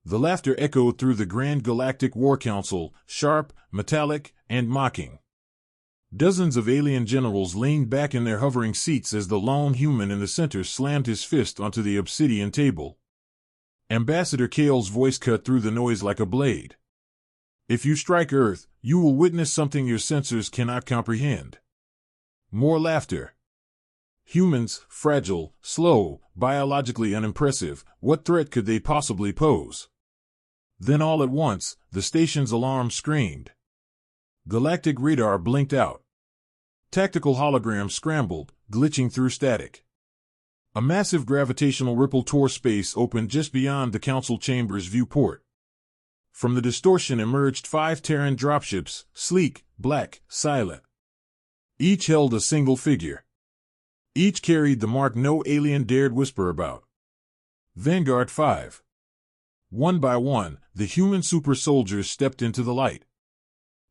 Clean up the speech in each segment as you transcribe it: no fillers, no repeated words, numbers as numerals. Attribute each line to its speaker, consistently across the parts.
Speaker 1: The laughter echoed through the Grand Galactic War Council, sharp, metallic, and mocking. Dozens of alien generals leaned back in their hovering seats as the lone human in the center slammed his fist onto the obsidian table. Ambassador Kale's voice cut through the noise like a blade. If you strike Earth, you will witness something your sensors cannot comprehend. More laughter. Humans, fragile, slow, biologically unimpressive, what threat could they possibly pose? Then all at once, the station's alarm screamed. Galactic radar blinked out. Tactical holograms scrambled, glitching through static. A massive gravitational ripple tore space opened just beyond the council chamber's viewport. From the distortion emerged 5 Terran dropships, sleek, black, silent. Each held a single figure. Each carried the mark no alien dared whisper about. Vanguard 5. One by one, the human super soldiers stepped into the light.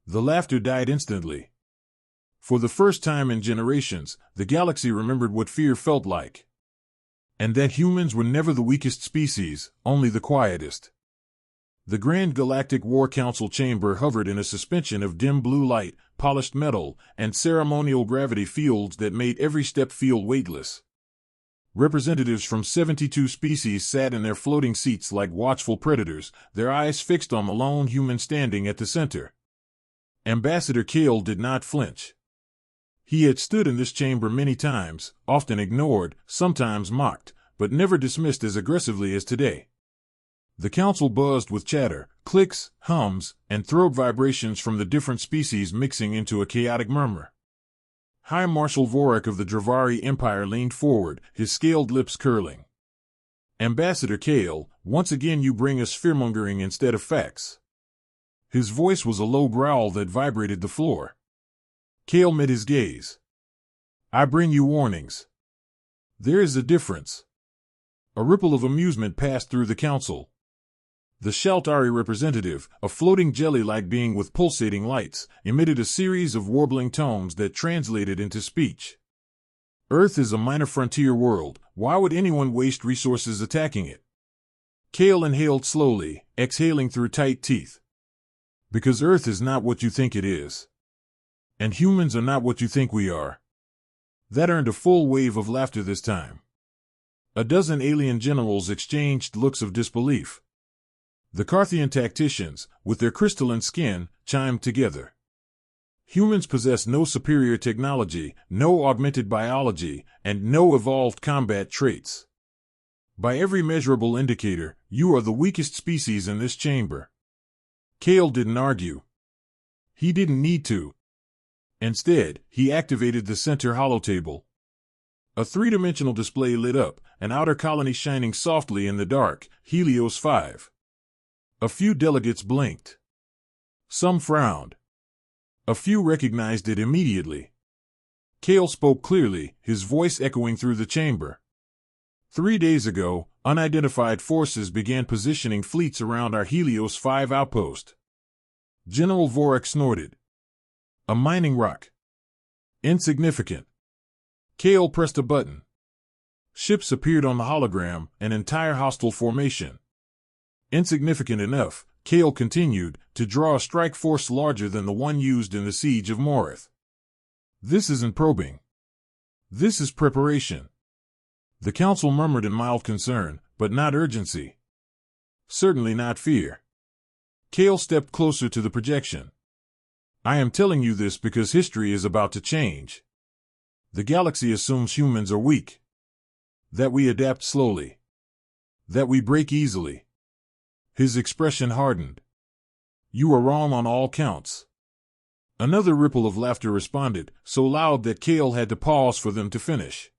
Speaker 1: The laughter died instantly. For the first time in generations, the galaxy remembered what fear felt like. And that humans were never the weakest species, only the quietest. The Grand Galactic War Council chamber hovered in a suspension of dim blue light, polished metal, and ceremonial gravity fields that made every step feel weightless. Representatives from 72 species sat in their floating seats like watchful predators, their eyes fixed on the lone human standing at the center. Ambassador Kale did not flinch. He had stood in this chamber many times, often ignored, sometimes mocked, but never dismissed as aggressively as today. The council buzzed with chatter, clicks, hums, and throat vibrations from the different species mixing into a chaotic murmur. High Marshal Vorak of the Dravari Empire leaned forward, his scaled lips curling. Ambassador Kale, once again you bring us fearmongering instead of facts. His voice was a low growl that vibrated the floor. Kale met his gaze. I bring you warnings. There is a difference. A ripple of amusement passed through the council. The Shaltari representative, a floating jelly-like being with pulsating lights, emitted a series of warbling tones that translated into speech. Earth is a minor frontier world. Why would anyone waste resources attacking it? Kale inhaled slowly, exhaling through tight teeth. Because Earth is not what you think it is. And humans are not what you think we are. That earned a full wave of laughter this time. A dozen alien generals exchanged looks of disbelief. The Carthian tacticians, with their crystalline skin, chimed together. Humans possess no superior technology, no augmented biology, and no evolved combat traits. By every measurable indicator, you are the weakest species in this chamber. Kale didn't argue. He didn't need to. Instead, he activated the center holotable. A 3-dimensional display lit up, an outer colony shining softly in the dark, Helios 5. A few delegates blinked. Some frowned. A few recognized it immediately. Kale spoke clearly, his voice echoing through the chamber. 3 days ago, unidentified forces began positioning fleets around our Helios 5 outpost. General Vorak snorted. A mining rock. Insignificant. Kale pressed a button. Ships appeared on the hologram, an entire hostile formation. Insignificant enough, Kale continued, to draw a strike force larger than the one used in the siege of Morith. This isn't probing. This is preparation. The council murmured in mild concern, but not urgency. Certainly not fear. Kale stepped closer to the projection. I am telling you this because history is about to change. The galaxy assumes humans are weak. That we adapt slowly. That we break easily. His expression hardened. You are wrong on all counts. Another ripple of laughter responded, so loud that Kale had to pause for them to finish.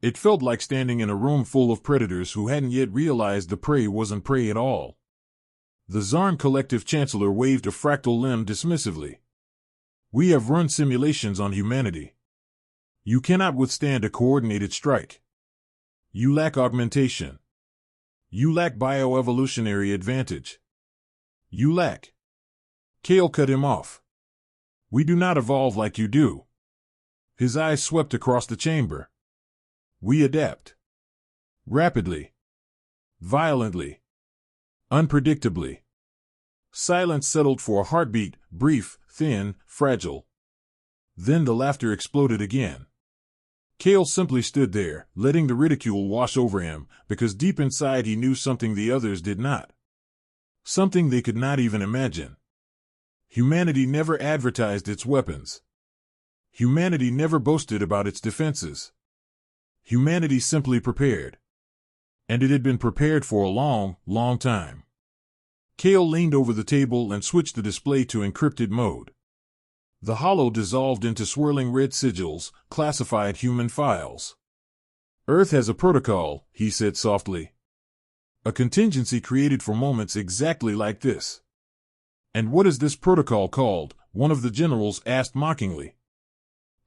Speaker 1: It felt like standing in a room full of predators who hadn't yet realized the prey wasn't prey at all. The Zarn Collective Chancellor waved a fractal limb dismissively. We have run simulations on humanity. You cannot withstand a coordinated strike. You lack augmentation. You lack bioevolutionary advantage. You lack. Kale cut him off. We do not evolve like you do. His eyes swept across the chamber. We adapt. Rapidly. Violently. unpredictably. Silence settled for a heartbeat, brief, thin, fragile. Then the laughter exploded again. Kale simply stood there, letting the ridicule wash over him, because deep inside he knew something the others did not. Something they could not even imagine. Humanity never advertised its weapons. Humanity never boasted about its defenses. Humanity simply prepared. And it had been prepared for a long, long time. Kale leaned over the table and switched the display to encrypted mode. The hollow dissolved into swirling red sigils, classified human files. Earth has a protocol, he said softly. A contingency created for moments exactly like this. And what is this protocol called? One of the generals asked mockingly.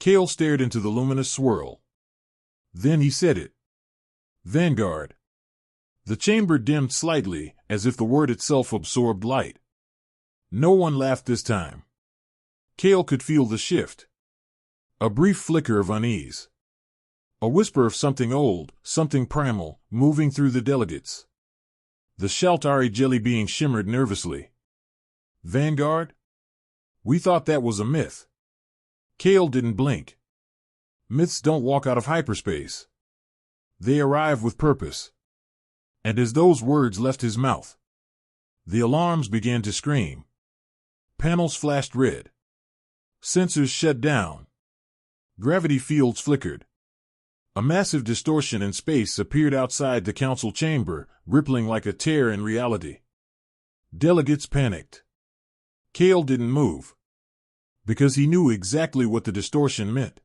Speaker 1: Kale stared into the luminous swirl. Then he said it. Vanguard. The chamber dimmed slightly, as if the word itself absorbed light. No one laughed this time. Kale could feel the shift. A brief flicker of unease. A whisper of something old, something primal, moving through the delegates. The Shaltari jelly being shimmered nervously. Vanguard? We thought that was a myth. Kale didn't blink. Myths don't walk out of hyperspace. They arrive with purpose. And as those words left his mouth, the alarms began to scream. Panels flashed red. Sensors shut down. Gravity fields flickered. A massive distortion in space appeared outside the council chamber, rippling like a tear in reality. Delegates panicked. Kale didn't move. Because he knew exactly what the distortion meant.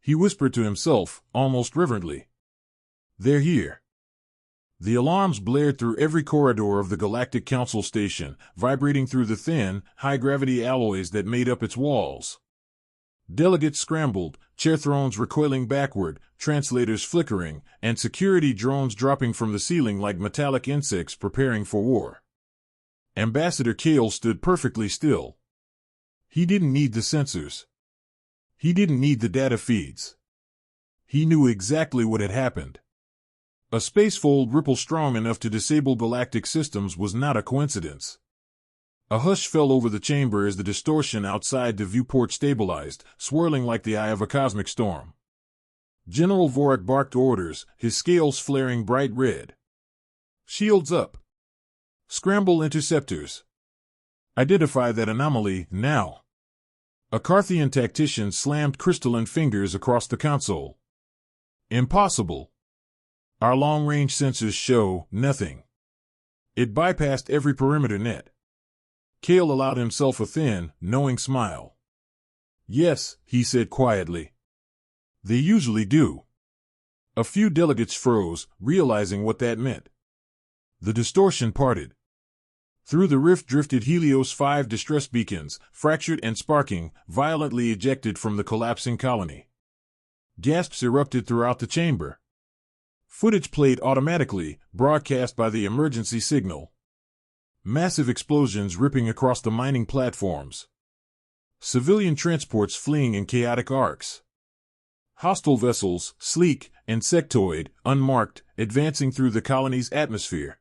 Speaker 1: He whispered to himself, almost reverently. They're here. The alarms blared through every corridor of the Galactic Council station, vibrating through the thin, high-gravity alloys that made up its walls. Delegates scrambled, chair thrones recoiling backward, translators flickering, and security drones dropping from the ceiling like metallic insects preparing for war. Ambassador Kale stood perfectly still. He didn't need the sensors. He didn't need the data feeds. He knew exactly what had happened. A spacefold ripple strong enough to disable galactic systems was not a coincidence. A hush fell over the chamber as the distortion outside the viewport stabilized, swirling like the eye of a cosmic storm. General Vorak barked orders, his scales flaring bright red. Shields up. Scramble interceptors. Identify that anomaly, now. A Carthian tactician slammed crystalline fingers across the console. Impossible. Our long-range sensors show nothing. It bypassed every perimeter net. Kale allowed himself a thin, knowing smile. Yes, he said quietly. They usually do. A few delegates froze, realizing what that meant. The distortion parted. Through the rift drifted Helios 5 distress beacons, fractured and sparking, violently ejected from the collapsing colony. Gasps erupted throughout the chamber. Footage played automatically, broadcast by the emergency signal. Massive explosions ripping across the mining platforms. Civilian transports fleeing in chaotic arcs. Hostile vessels, sleek, insectoid, unmarked, advancing through the colony's atmosphere.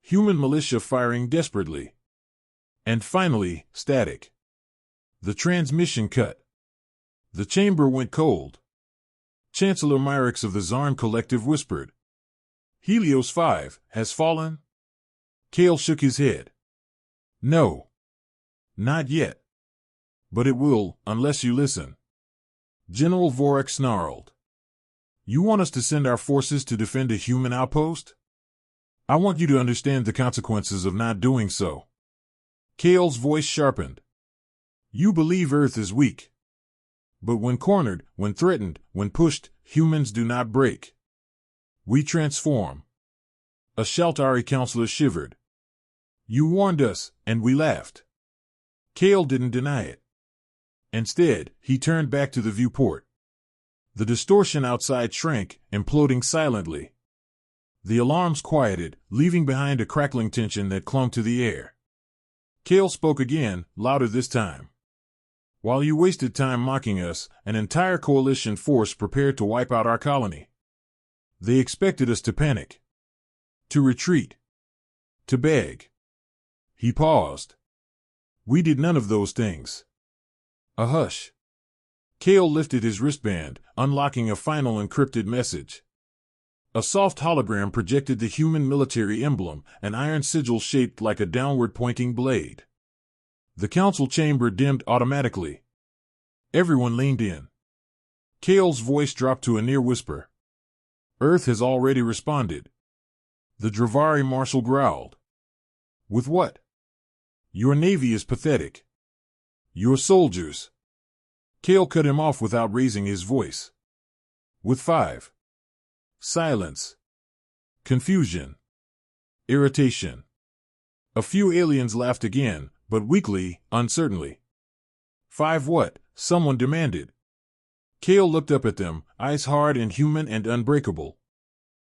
Speaker 1: Human militia firing desperately. And finally, static. The transmission cut. The chamber went cold. Chancellor Myrix of the Zarn Collective whispered. Helios 5 has fallen? Kale shook his head. No. Not yet. But it will, unless you listen. General Vorak snarled. You want us to send our forces to defend a human outpost? I want you to understand the consequences of not doing so. Kale's voice sharpened. You believe Earth is weak. But when cornered, when threatened, when pushed, humans do not break. We transform. A Shaltari counselor shivered. You warned us, and we laughed. Kale didn't deny it. Instead, he turned back to the viewport. The distortion outside shrank, imploding silently. The alarms quieted, leaving behind a crackling tension that clung to the air. Kale spoke again, louder this time. While you wasted time mocking us, an entire coalition force prepared to wipe out our colony. They expected us to panic. To retreat. To beg. He paused. We did none of those things. A hush. Kryll lifted his wristband, unlocking a final encrypted message. A soft hologram projected the human military emblem, an iron sigil shaped like a downward-pointing blade. The council chamber dimmed automatically. Everyone leaned in. Kryll's voice dropped to a near whisper. Earth has already responded. The Dravari marshal growled. With what? Your navy is pathetic. Your soldiers. Kryll cut him off without raising his voice. With 5. Silence. Confusion. Irritation. A few aliens laughed again, but weakly, uncertainly. 5 what? Someone demanded. Kryll looked up at them, eyes hard and human and unbreakable.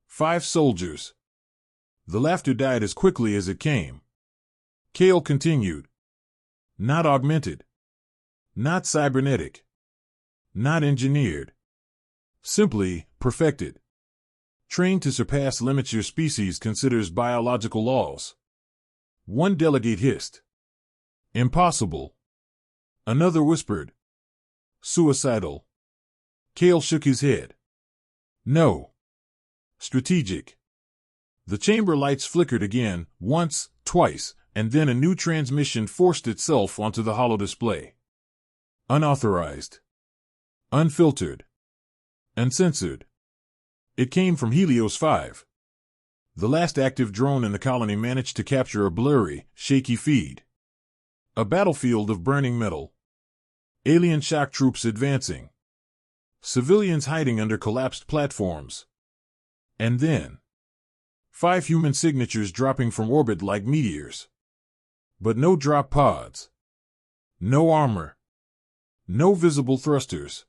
Speaker 1: 5 soldiers. The laughter died as quickly as it came. Kryll continued. Not augmented. Not cybernetic. Not engineered. Simply perfected. Trained to surpass limits your species considers biological laws. One delegate hissed. Impossible. Another whispered. Suicidal. Kryll shook his head. No. Strategic. The chamber lights flickered again, once, twice, and then a new transmission forced itself onto the holodisplay. Unauthorized. Unfiltered. Uncensored. It came from Helios 5. The last active drone in the colony managed to capture a blurry, shaky feed. A battlefield of burning metal. Alien shock troops advancing. Civilians hiding under collapsed platforms. And then 5 human signatures dropping from orbit like meteors. But no drop pods. No armor. No visible thrusters.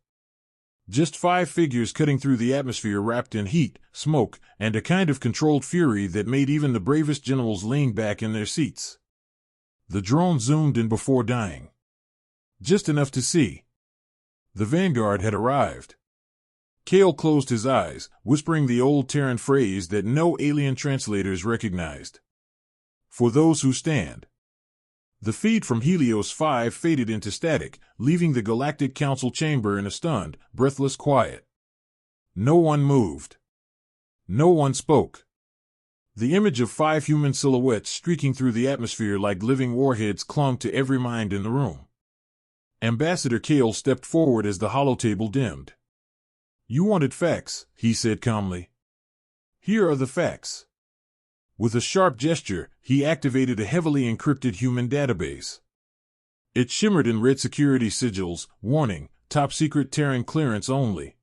Speaker 1: Just 5 figures cutting through the atmosphere wrapped in heat, smoke, and a kind of controlled fury that made even the bravest generals lean back in their seats. The drone zoomed in before dying. Just enough to see. The Vanguard had arrived. Kryll closed his eyes, whispering the old Terran phrase that no alien translators recognized. For those who stand. The feed from Helios 5 faded into static, leaving the Galactic Council chamber in a stunned, breathless quiet. No one moved. No one spoke. The image of 5 human silhouettes streaking through the atmosphere like living warheads clung to every mind in the room. Ambassador Kryll stepped forward as the holotable dimmed. You wanted facts, he said calmly. Here are the facts. With a sharp gesture, he activated a heavily encrypted human database. It shimmered in red security sigils, warning, top secret Terran clearance only.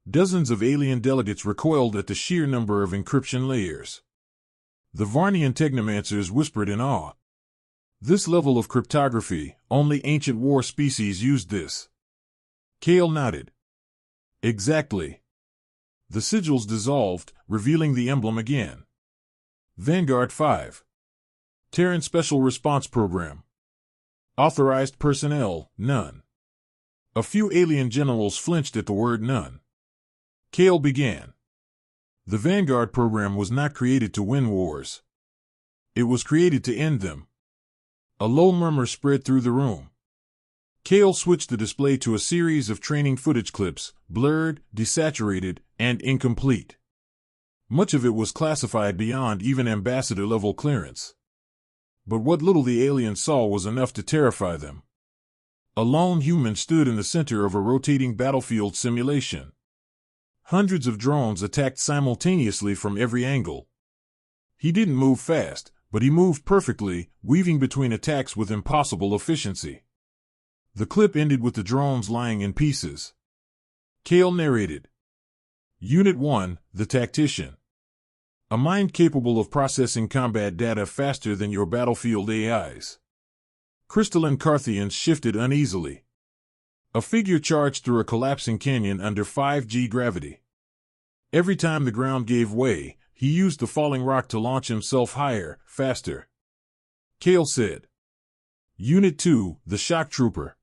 Speaker 1: Dozens of alien delegates recoiled at the sheer number of encryption layers. The Varnian technomancers whispered in awe. This level of cryptography, only ancient war species used this. Kryll nodded. Exactly. The sigils dissolved, revealing the emblem again. Vanguard 5. Terran Special Response Program. Authorized personnel, none. A few alien generals flinched at the word none. Kryll began. The Vanguard program was not created to win wars. It was created to end them. A low murmur spread through the room. Kryll switched the display to a series of training footage clips, blurred, desaturated, and incomplete. Much of it was classified beyond even ambassador-level clearance. But what little the aliens saw was enough to terrify them. A lone human stood in the center of a rotating battlefield simulation. Hundreds of drones attacked simultaneously from every angle. He didn't move fast, but he moved perfectly, weaving between attacks with impossible efficiency. The clip ended with the drones lying in pieces. Kryll narrated. Unit 1, the Tactician. A mind capable of processing combat data faster than your battlefield AIs. Crystalline Carthians shifted uneasily. A figure charged through a collapsing canyon under 5G gravity. Every time the ground gave way, he used the falling rock to launch himself higher, faster. Kryll said. Unit 2, the Shock Trooper.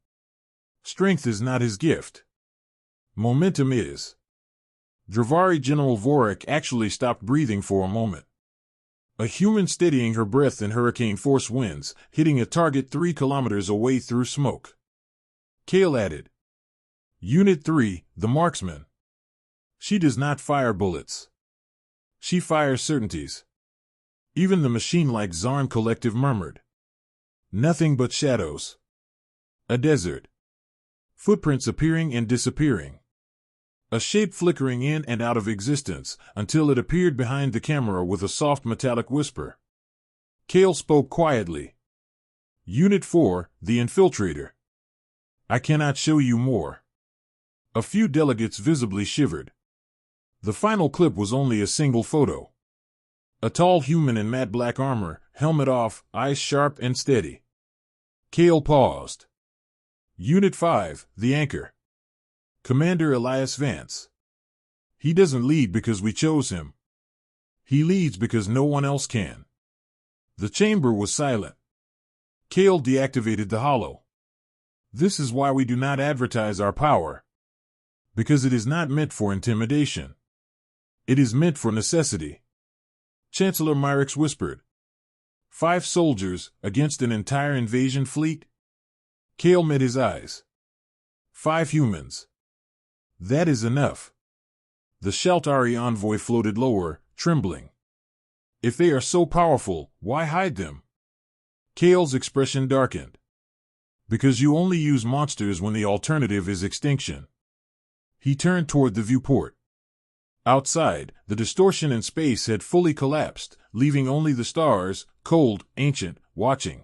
Speaker 1: Strength is not his gift. Momentum is. Dravari General Vorik actually stopped breathing for a moment. A human steadying her breath in hurricane-force winds, hitting a target 3 kilometers away through smoke. Kale added, Unit 3, the marksman. She does not fire bullets. She fires certainties. Even the machine-like Zarn collective murmured. Nothing but shadows. A desert. Footprints appearing and disappearing. A shape flickering in and out of existence, until it appeared behind the camera with a soft metallic whisper. Kale spoke quietly. Unit 4, the infiltrator. I cannot show you more. A few delegates visibly shivered. The final clip was only a single photo. A tall human in matte black armor, helmet off, eyes sharp and steady. Kale paused. Unit 5, the anchor. Commander Elias Vance. He doesn't lead because we chose him. He leads because no one else can. The chamber was silent. Kale deactivated the holo. This is why we do not advertise our power. Because it is not meant for intimidation. It is meant for necessity. Chancellor Myrix whispered. 5 soldiers against an entire invasion fleet? Kale met his eyes. 5 humans. That is enough. The Shaltari envoy floated lower, trembling. If they are so powerful, why hide them? Kale's expression darkened. Because you only use monsters when the alternative is extinction. He turned toward the viewport. Outside, the distortion in space had fully collapsed, leaving only the stars, cold, ancient, watching.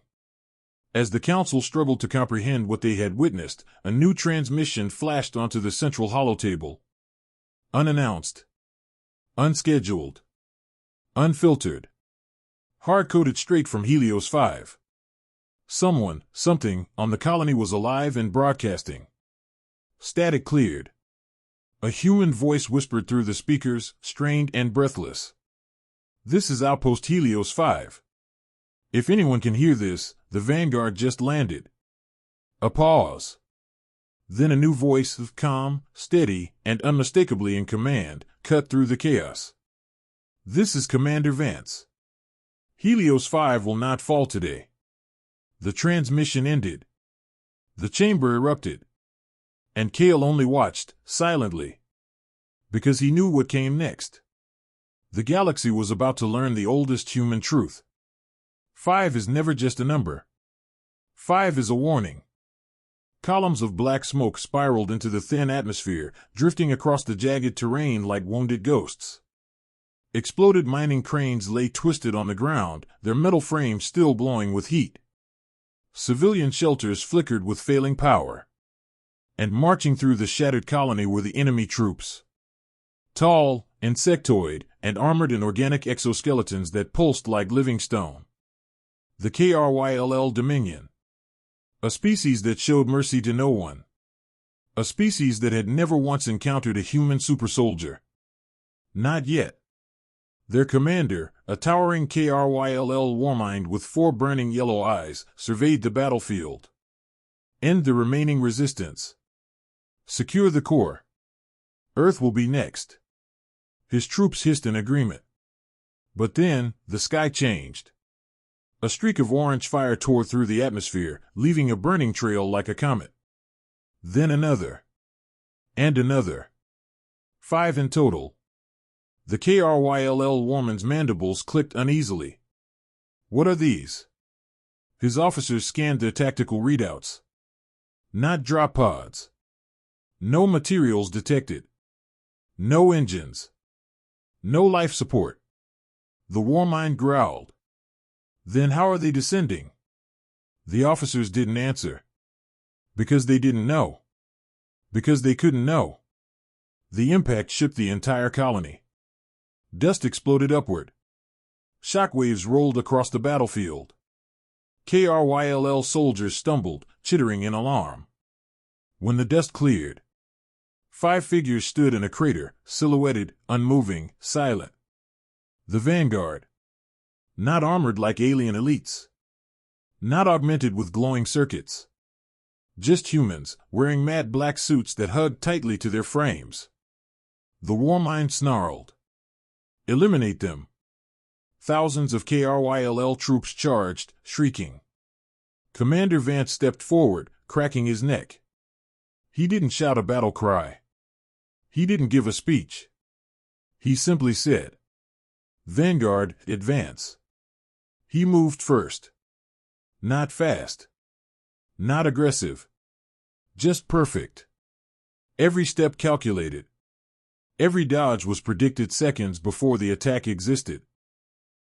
Speaker 1: As the council struggled to comprehend what they had witnessed, a new transmission flashed onto the central holotable. Unannounced. Unscheduled. Unfiltered. Hard-coded straight from Helios 5. Someone, something, on the colony was alive and broadcasting. Static cleared. A human voice whispered through the speakers, strained and breathless. This is Outpost Helios 5. If anyone can hear this, the Vanguard just landed. A pause. Then a new voice, calm, steady, and unmistakably in command, cut through the chaos. This is Commander Vance. Helios 5 will not fall today. The transmission ended. The chamber erupted. And Kale only watched, silently. Because he knew what came next. The galaxy was about to learn the oldest human truth. 5 is never just a number. 5 is a warning. Columns of black smoke spiraled into the thin atmosphere, drifting across the jagged terrain like wounded ghosts. Exploded mining cranes lay twisted on the ground, their metal frames still glowing with heat. Civilian shelters flickered with failing power. And marching through the shattered colony were the enemy troops. Tall, insectoid, and armored in organic exoskeletons that pulsed like living stone. The Kryll Dominion. A species that showed mercy to no one. A species that had never once encountered a human super-soldier. Not yet. Their commander, a towering Kryll warmind with 4 burning yellow eyes, surveyed the battlefield. End the remaining resistance. Secure the core. Earth will be next. His troops hissed in agreement. But then, the sky changed. A streak of orange fire tore through the atmosphere, leaving a burning trail like a comet. Then another. And another. 5 in total. The Kryll woman's mandibles clicked uneasily. What are these? His officers scanned their tactical readouts. Not drop pods. No materials detected. No engines. No life support. The warmind growled. Then how are they descending? The officers didn't answer. Because they didn't know. Because they couldn't know. The impact shook the entire colony. Dust exploded upward. Shockwaves rolled across the battlefield. Kryll soldiers stumbled, chittering in alarm. When the dust cleared, 5 figures stood in a crater, silhouetted, unmoving, silent. The Vanguard. Not armored like alien elites. Not augmented with glowing circuits. Just humans, wearing matte black suits that hugged tightly to their frames. The warmind snarled. Eliminate them. Thousands of Kryll troops charged, shrieking. Commander Vance stepped forward, cracking his neck. He didn't shout a battle cry. He didn't give a speech. He simply said, "Vanguard, advance." He moved first. Not fast. Not aggressive. Just perfect. Every step calculated. Every dodge was predicted seconds before the attack existed.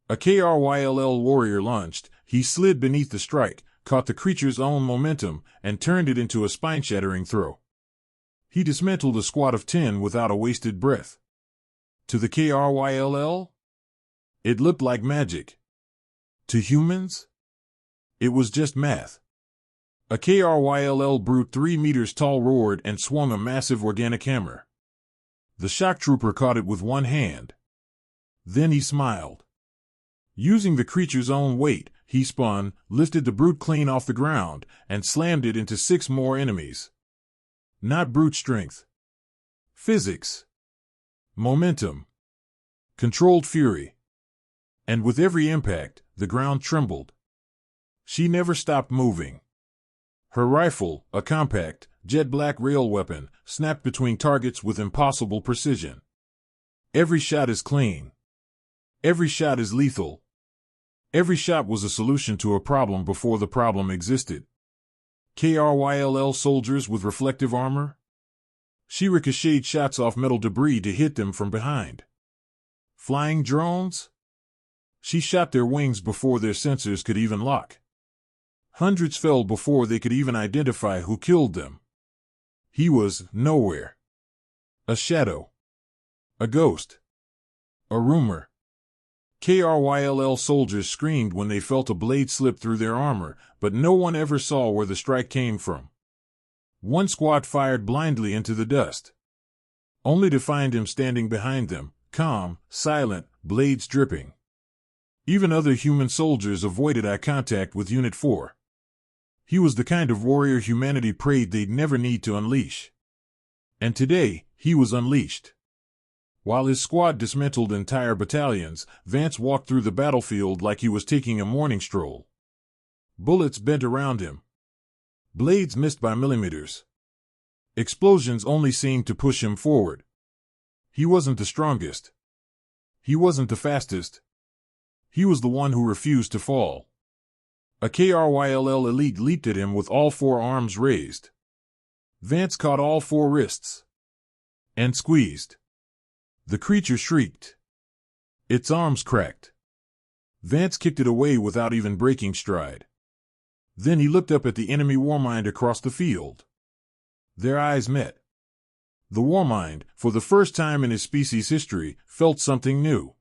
Speaker 1: A Kryll warrior launched, he slid beneath the strike, caught the creature's own momentum, and turned it into a spine-shattering throw. He dismantled a squad of 10 without a wasted breath. To the Kryll? It looked like magic. To humans? It was just math. A Kryll brute 3 meters tall roared and swung a massive organic hammer. The shock trooper caught it with one hand. Then he smiled. Using the creature's own weight, he spun, lifted the brute clean off the ground, and slammed it into 6 more enemies. Not brute strength. Physics. Momentum. Controlled fury. And with every impact, the ground trembled. She never stopped moving. Her rifle, a compact, jet-black rail weapon, snapped between targets with impossible precision. Every shot is clean. Every shot is lethal. Every shot was a solution to a problem before the problem existed. Kryll soldiers with reflective armor? She ricocheted shots off metal debris to hit them from behind. Flying drones? She shot their wings before their sensors could even lock. Hundreds fell before they could even identify who killed them. He was nowhere. A shadow. A ghost. A rumor. Kryll soldiers screamed when they felt a blade slip through their armor, but no one ever saw where the strike came from. One squad fired blindly into the dust, only to find him standing behind them, calm, silent, blades dripping. Even other human soldiers avoided eye contact with Unit 4. He was the kind of warrior humanity prayed they'd never need to unleash. And today, he was unleashed. While his squad dismantled entire battalions, Vance walked through the battlefield like he was taking a morning stroll. Bullets bent around him. Blades missed by millimeters. Explosions only seemed to push him forward. He wasn't the strongest. He wasn't the fastest. He was the one who refused to fall. A Kryll elite leaped at him with all 4 arms raised. Vance caught all 4 wrists. And squeezed. The creature shrieked. Its arms cracked. Vance kicked it away without even breaking stride. Then he looked up at the enemy warmind across the field. Their eyes met. The warmind, for the first time in his species' history, felt something new.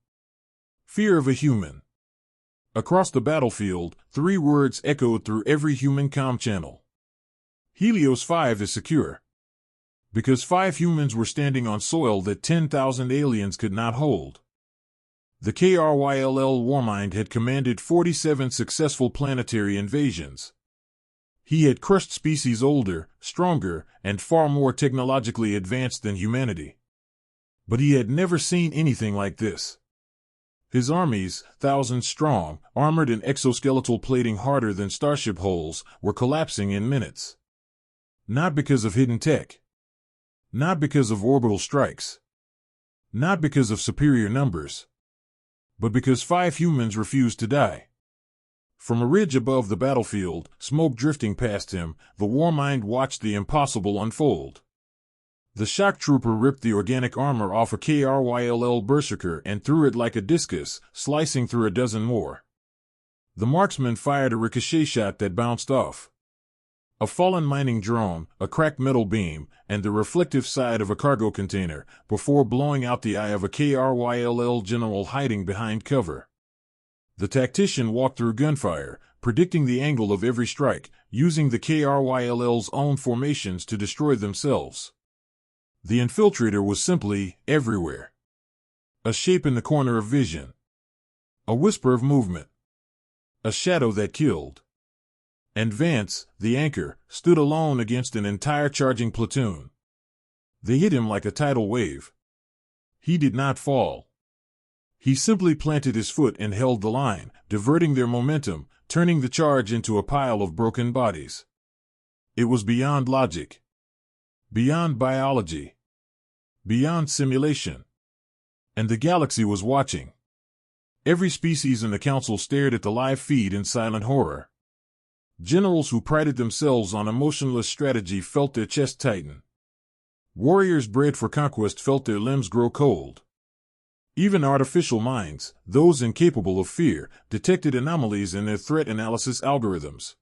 Speaker 1: Fear of a human. Across the battlefield, 3 words echoed through every human comm channel. Helios 5 is secure. Because 5 humans were standing on soil that 10,000 aliens could not hold. The Kryll warmind had commanded 47 successful planetary invasions. He had crushed species older, stronger, and far more technologically advanced than humanity. But he had never seen anything like this. His armies, thousands strong, armored in exoskeletal plating harder than starship hulls, were collapsing in minutes. Not because of hidden tech. Not because of orbital strikes. Not because of superior numbers. But because 5 humans refused to die. From a ridge above the battlefield, smoke drifting past him, the warmind watched the impossible unfold. The shock trooper ripped the organic armor off a Kryll berserker and threw it like a discus, slicing through a dozen more. The marksman fired a ricochet shot that bounced off. A fallen mining drone, a cracked metal beam, and the reflective side of a cargo container, before blowing out the eye of a Kryll general hiding behind cover. The tactician walked through gunfire, predicting the angle of every strike, using the Kryll's own formations to destroy themselves. The infiltrator was simply everywhere. A shape in the corner of vision. A whisper of movement. A shadow that killed. And Vance, the anchor, stood alone against an entire charging platoon. They hit him like a tidal wave. He did not fall. He simply planted his foot and held the line, diverting their momentum, turning the charge into a pile of broken bodies. It was beyond logic, beyond biology, beyond simulation. And the galaxy was watching. Every species in the council stared at the live feed in silent horror. Generals who prided themselves on emotionless strategy felt their chests tighten. Warriors bred for conquest felt their limbs grow cold. Even artificial minds, those incapable of fear, detected anomalies in their threat analysis algorithms.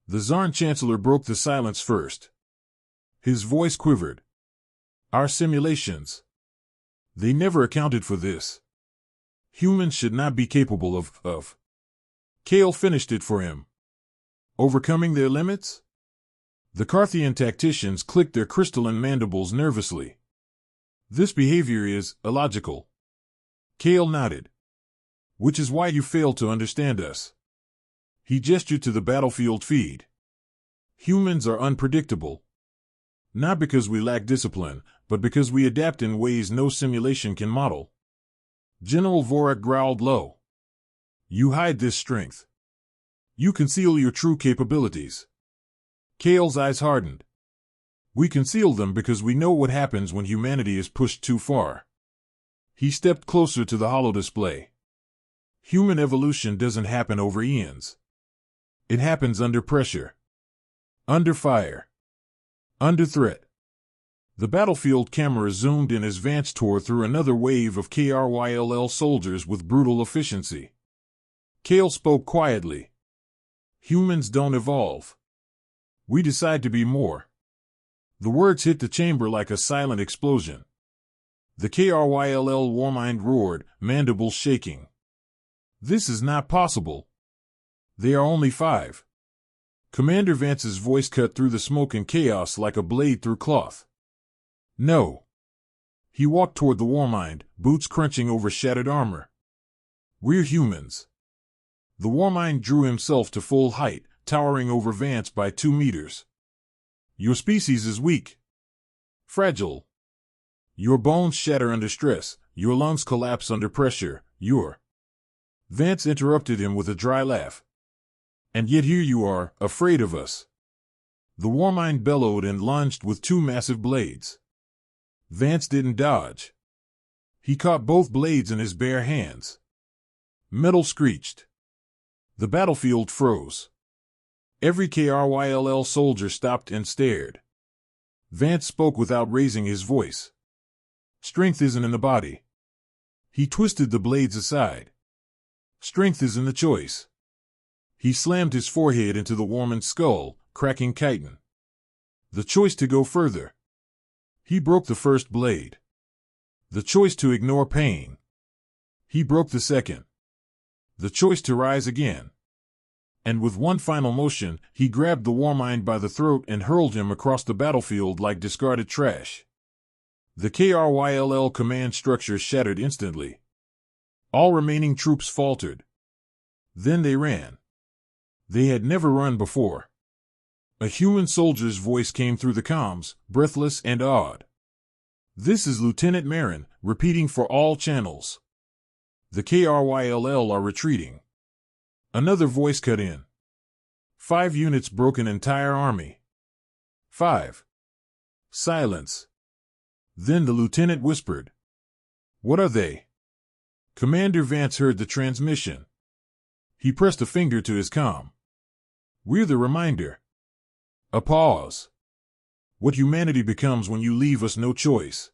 Speaker 1: The Zarn Chancellor broke the silence first. His voice quivered. Our simulations. They never accounted for this. Humans should not be capable of. Kale finished it for him. Overcoming their limits? The Carthian tacticians clicked their crystalline mandibles nervously. This behavior is illogical. Kale nodded. Which is why you fail to understand us. He gestured to the battlefield feed. Humans are unpredictable. Not because we lack discipline, but because we adapt in ways no simulation can model. General Vorak growled low. You hide this strength. You conceal your true capabilities. Kale's eyes hardened. We conceal them because we know what happens when humanity is pushed too far. He stepped closer to the holodisplay. Human evolution doesn't happen over eons. It happens under pressure. Under fire. Under threat. The battlefield camera zoomed in as Vance tore through another wave of Kryll soldiers with brutal efficiency. Kale spoke quietly. Humans don't evolve. We decide to be more. The words hit the chamber like a silent explosion. The Kryll warmind roared, mandibles shaking. This is not possible. They are only 5. Commander Vance's voice cut through the smoke and chaos like a blade through cloth. No. He walked toward the warmind, boots crunching over shattered armor. We're humans. The warmind drew himself to full height, towering over Vance by 2 meters. Your species is weak. Fragile. Your bones shatter under stress, your lungs collapse under pressure, Vance interrupted him with a dry laugh. And yet here you are, afraid of us. The warmind bellowed and lunged with 2 massive blades. Vance didn't dodge. He caught both blades in his bare hands. Metal screeched. The battlefield froze. Every Kryll soldier stopped and stared. Vance spoke without raising his voice. Strength isn't in the body. He twisted the blades aside. Strength is in the choice. He slammed his forehead into the warman's skull, cracking chitin. The choice to go further. He broke the first blade. The choice to ignore pain. He broke the second. The choice to rise again. And with one final motion, he grabbed the warmind by the throat and hurled him across the battlefield like discarded trash. The Kryll command structure shattered instantly. All remaining troops faltered. Then they ran. They had never run before. A human soldier's voice came through the comms, breathless and awed. This is Lieutenant Marin, repeating for all channels. The Kryll are retreating. Another voice cut in. 5 units broke an entire army. 5. Silence. Then the lieutenant whispered. What are they? Commander Vance heard the transmission. He pressed a finger to his comm. We're the reminder. A pause. What humanity becomes when you leave us no choice.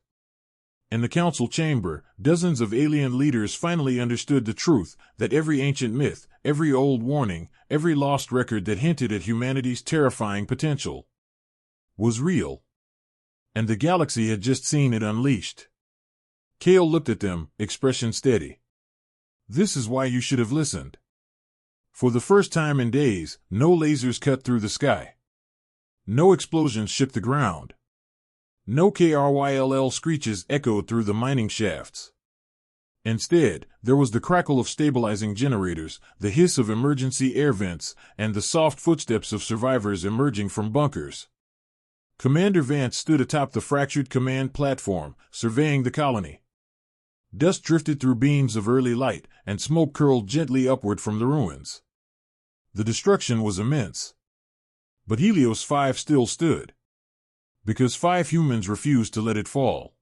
Speaker 1: In the council chamber, dozens of alien leaders finally understood the truth that every ancient myth, every old warning, every lost record that hinted at humanity's terrifying potential was real. And the galaxy had just seen it unleashed. Kale looked at them, expression steady. This is why you should have listened. For the first time in days, no lasers cut through the sky. No explosions shook the ground. No Kryll screeches echoed through the mining shafts. Instead, there was the crackle of stabilizing generators, the hiss of emergency air vents, and the soft footsteps of survivors emerging from bunkers. Commander Vance stood atop the fractured command platform, surveying the colony. Dust drifted through beams of early light, and smoke curled gently upward from the ruins. The destruction was immense. But Helios 5 still stood. Because 5 humans refused to let it fall.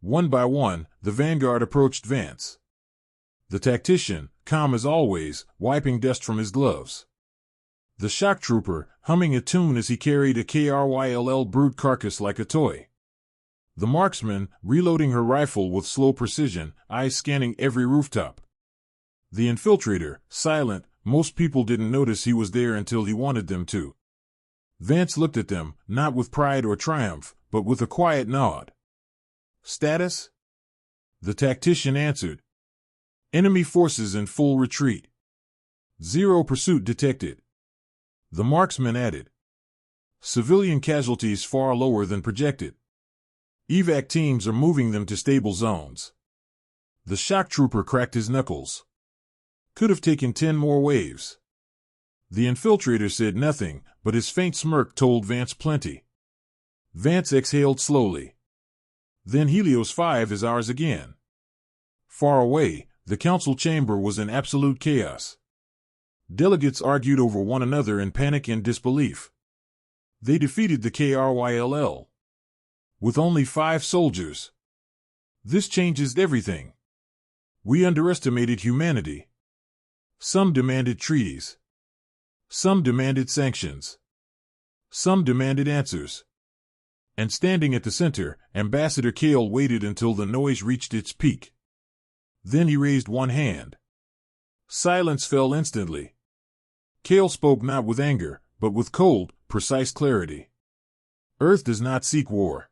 Speaker 1: One by one, the Vanguard approached Vance. The tactician, calm as always, wiping dust from his gloves. The shock trooper, humming a tune as he carried a Kryll brute carcass like a toy. The marksman, reloading her rifle with slow precision, eyes scanning every rooftop. The infiltrator, silent, most people didn't notice he was there until he wanted them to. Vance looked at them, not with pride or triumph, but with a quiet nod. Status? The tactician answered. Enemy forces in full retreat. 0 pursuit detected. The marksman added. Civilian casualties far lower than projected. Evac teams are moving them to stable zones. The shock trooper cracked his knuckles. Could have taken 10 more waves. The infiltrator said nothing, but his faint smirk told Vance plenty. Vance exhaled slowly. Then Helios 5 is ours again. Far away, the council chamber was in absolute chaos. Delegates argued over one another in panic and disbelief. They defeated the Kryll. With only 5 soldiers. This changes everything. We underestimated humanity. Some demanded treaties. Some demanded sanctions. Some demanded answers. And standing at the center, Ambassador Kryll waited until the noise reached its peak. Then he raised one hand. Silence fell instantly. Kryll spoke not with anger, but with cold, precise clarity. Earth does not seek war.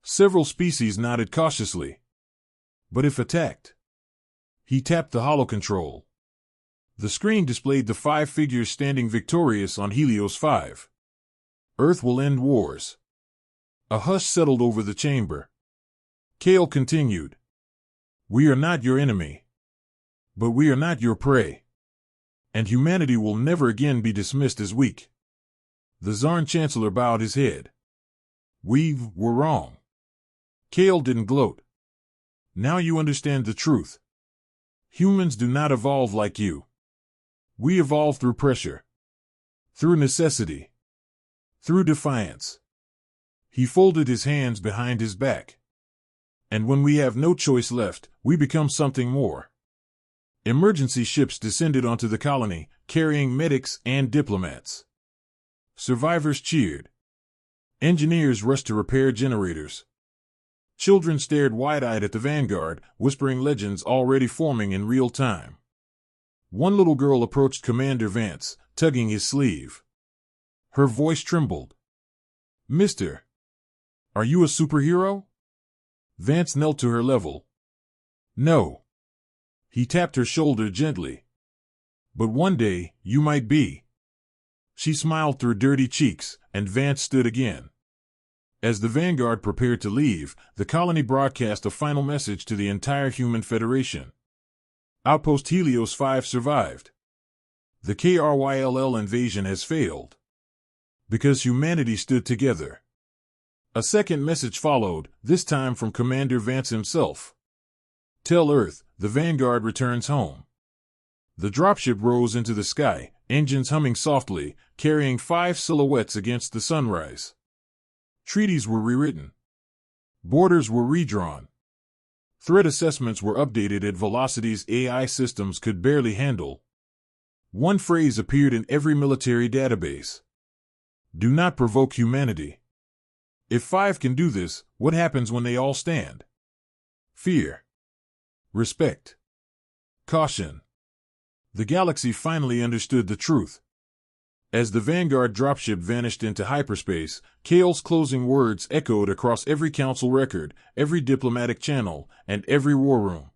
Speaker 1: Several species nodded cautiously. But if attacked? He tapped the holocontrol. The screen displayed the 5 figures standing victorious on Helios 5. Earth will end wars. A hush settled over the chamber. Kryll continued. We are not your enemy. But we are not your prey. And humanity will never again be dismissed as weak. The Zarn Chancellor bowed his head. We were wrong. Kryll didn't gloat. Now you understand the truth. Humans do not evolve like you. We evolve through pressure. Through necessity. Through defiance. He folded his hands behind his back. And when we have no choice left, we become something more. Emergency ships descended onto the colony, carrying medics and diplomats. Survivors cheered. Engineers rushed to repair generators. Children stared wide-eyed at the Vanguard, whispering legends already forming in real time. One little girl approached Commander Vance, tugging his sleeve. Her voice trembled. Mister, are you a superhero? Vance knelt to her level. No. He tapped her shoulder gently. But one day, you might be. She smiled through dirty cheeks, and Vance stood again. As the Vanguard prepared to leave, the colony broadcast a final message to the entire human federation. Outpost Helios 5 survived. The Kryll invasion has failed. Because humanity stood together. A second message followed, this time from Commander Vance himself. Tell Earth, the Vanguard returns home. The dropship rose into the sky, engines humming softly, carrying 5 silhouettes against the sunrise. Treaties were rewritten. Borders were redrawn. Threat assessments were updated at velocities AI systems could barely handle. One phrase appeared in every military database. Do not provoke humanity. If 5 can do this, what happens when they all stand? Fear. Respect. Caution. The galaxy finally understood the truth. As the Vanguard dropship vanished into hyperspace, Kryll's closing words echoed across every council record, every diplomatic channel, and every war room.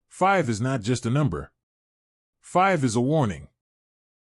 Speaker 1: 5 is not just a number. 5 is a warning.